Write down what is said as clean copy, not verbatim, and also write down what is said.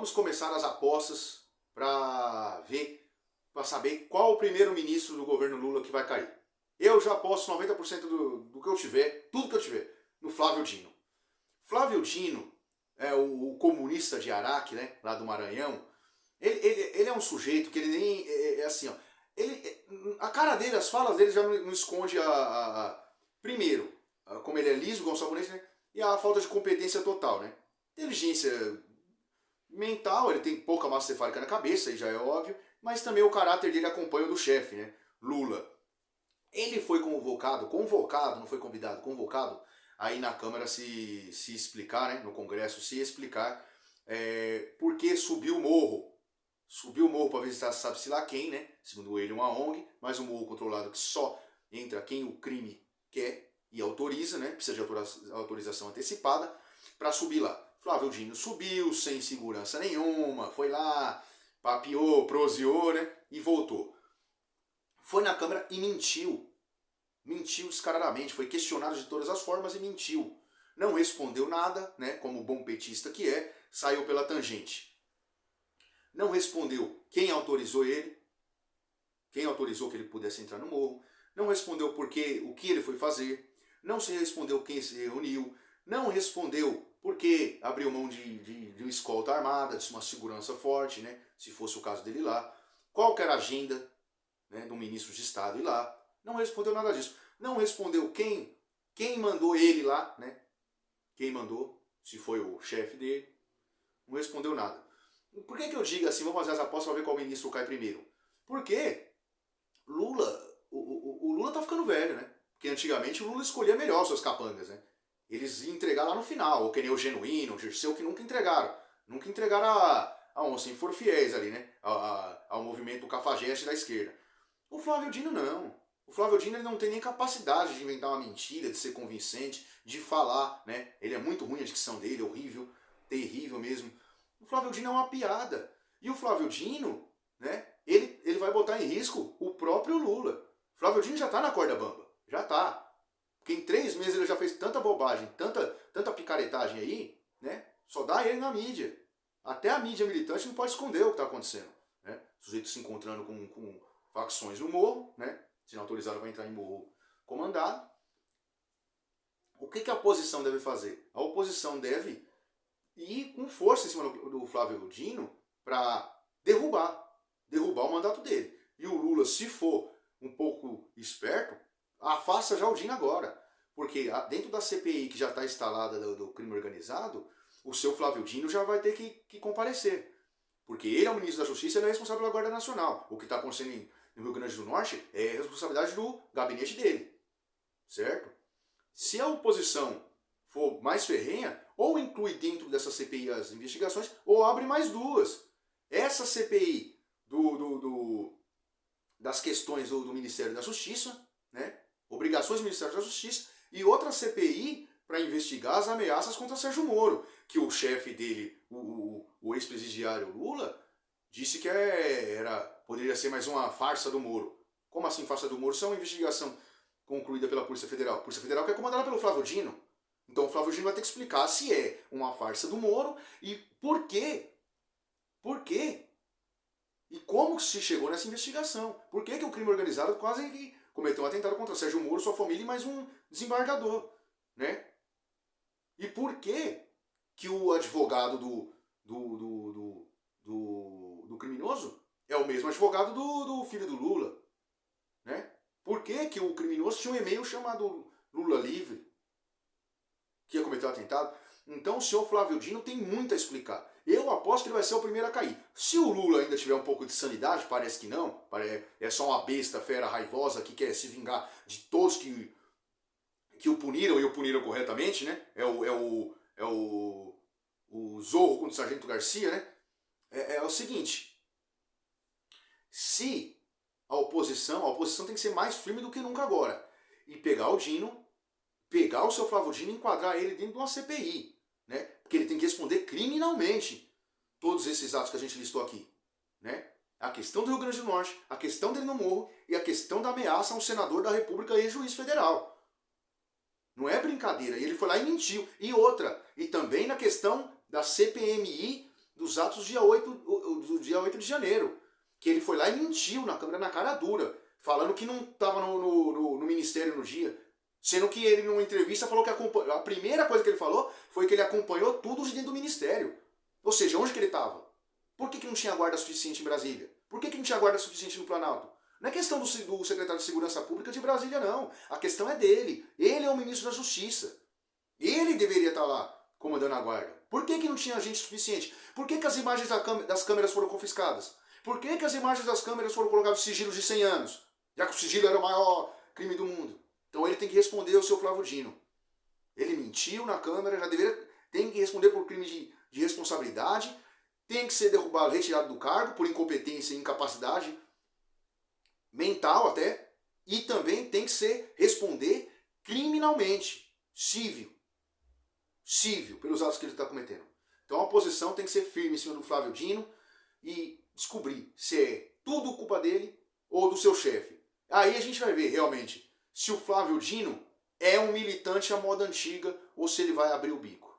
Vamos começar as apostas para saber qual o primeiro-ministro do governo Lula que vai cair. Eu já aposto 90% do que eu tiver, tudo que eu tiver, no Flávio Dino. Flávio Dino é o comunista de Araque, né, lá do Maranhão. Ele é um sujeito que ele nem... É assim, ó. A cara dele, as falas dele já não esconde primeiro, como ele é liso, igual um sabonete, né, e a falta de competência total, né. Inteligência mental, ele tem pouca massa cefálica na cabeça, aí já é óbvio, mas também o caráter dele acompanha o do chefe, né, Lula. Ele foi convocado, não foi convidado, convocado, aí na Câmara se explicar, né, no Congresso se explicar, porque subiu o morro. Subiu o morro para visitar sabe-se lá quem, né, segundo ele uma ONG, mas um morro controlado que só entra quem o crime quer e autoriza, né, precisa de autorização antecipada para subir lá. Flávio Dino subiu sem segurança nenhuma, foi lá, papeou, proseou, né, e voltou. Foi na Câmara e mentiu. Mentiu descaradamente, foi questionado de todas as formas e mentiu. Não respondeu nada, né, como bom petista que é, saiu pela tangente. Não respondeu quem autorizou ele, quem autorizou que ele pudesse entrar no morro, não respondeu o que ele foi fazer, não se respondeu quem se reuniu, não respondeu porque abriu mão de uma escolta armada, de uma segurança forte, né, se fosse o caso dele lá, qual que era a agenda, né, do ministro de Estado ir lá, não respondeu nada disso. Não respondeu quem mandou ele lá, né, quem mandou, se foi o chefe dele, não respondeu nada. Por que eu digo assim, vamos fazer as apostas para ver qual ministro cai primeiro? Porque o Lula tá ficando velho, né? Porque antigamente o Lula escolhia melhor os seus capangas, né? Eles iam entregar lá no final, ou que nem o Genuíno, o Dirceu, que nunca entregaram. Nunca entregaram a onça, sem for fiéis ali, né? Ao movimento cafajeste da esquerda. O Flávio Dino não. O Flávio Dino ele não tem nem capacidade de inventar uma mentira, de ser convincente, de falar, né? Ele é muito ruim, a dicção dele, horrível, terrível mesmo. O Flávio Dino é uma piada. E o Flávio Dino, né, ele vai botar em risco o próprio Lula. O Flávio Dino já tá na corda bamba. Já tá. Porque em 3 meses ele já fez tanta bobagem, tanta picaretagem aí, né? Só dá ele na mídia. Até a mídia militante não pode esconder o que está acontecendo. Né? O sujeito se encontrando com facções no morro, né? Sendo autorizado para entrar em morro comandado. O que a oposição deve fazer? A oposição deve ir com força em cima do Flávio Dino para derrubar o mandato dele. E o Lula, se for um pouco esperto, afasta já o Dino agora. Porque dentro da CPI que já está instalada do crime organizado, o seu Flávio Dino já vai ter que comparecer. Porque ele é o ministro da Justiça e ele é responsável pela Guarda Nacional. O que está acontecendo no Rio Grande do Norte é responsabilidade do gabinete dele. Certo? Se a oposição for mais ferrenha, ou inclui dentro dessa CPI as investigações, ou abre mais 2. Essa CPI das questões do Ministério da Justiça, né? Obrigações do Ministério da Justiça, e outra CPI para investigar as ameaças contra Sérgio Moro, que o chefe dele, o ex-presidiário Lula, disse que poderia ser mais uma farsa do Moro. Como assim farsa do Moro? Isso é uma investigação concluída pela Polícia Federal. A Polícia Federal que é comandada pelo Flávio Dino. Então o Flávio Dino vai ter que explicar se é uma farsa do Moro e por quê. Por quê? E como se chegou nessa investigação? Por que o crime organizado quase cometeu um atentado contra Sérgio Moro, sua família e mais um desembargador? Né? E por que o advogado do criminoso é o mesmo advogado do filho do Lula? Né? Por que o criminoso tinha um e-mail chamado Lula Livre, que ia cometer o atentado? Então o senhor Flávio Dino tem muito a explicar. Eu aposto que ele vai ser o primeiro a cair. Se o Lula ainda tiver um pouco de sanidade, parece que não, é só uma besta, fera raivosa que quer se vingar de todos que o puniram e o puniram corretamente, né? É o Zorro contra o Sargento Garcia, né? É o seguinte, se a oposição tem que ser mais firme do que nunca agora. E pegar o Dino, pegar o seu Flávio Dino e enquadrar ele dentro de uma CPI. Né? Porque ele tem que responder criminalmente todos esses atos que a gente listou aqui. Né? A questão do Rio Grande do Norte, a questão dele no morro e a questão da ameaça a um senador da República e juiz federal. Não é brincadeira. E ele foi lá e mentiu. E outra, e também na questão da CPMI dos atos do dia 8 de janeiro. Que ele foi lá e mentiu na Câmara na cara dura, falando que não estava no ministério no dia. Sendo que ele, numa entrevista, falou que a primeira coisa que ele falou foi que ele acompanhou tudo de dentro do ministério. Ou seja, onde que ele estava? Por que não tinha guarda suficiente em Brasília? Por que não tinha guarda suficiente no Planalto? Não é questão do secretário de Segurança Pública de Brasília, não. A questão é dele. Ele é o ministro da Justiça. Ele deveria estar lá comandando a guarda. Por que não tinha gente suficiente? Por que as imagens das câmeras foram confiscadas? Por que as imagens das câmeras foram colocadas em sigilos de 100 anos? Já que o sigilo era o maior crime do mundo. Então ele tem que responder ao seu Flávio Dino. Ele mentiu na Câmara, tem que responder por crime de responsabilidade, tem que ser derrubado, retirado do cargo por incompetência e incapacidade mental até, e também tem que responder criminalmente, civil, pelos atos que ele está cometendo. Então a oposição tem que ser firme em cima do Flávio Dino e descobrir se é tudo culpa dele ou do seu chefe. Aí a gente vai ver realmente se o Flávio Dino é um militante à moda antiga ou se ele vai abrir o bico.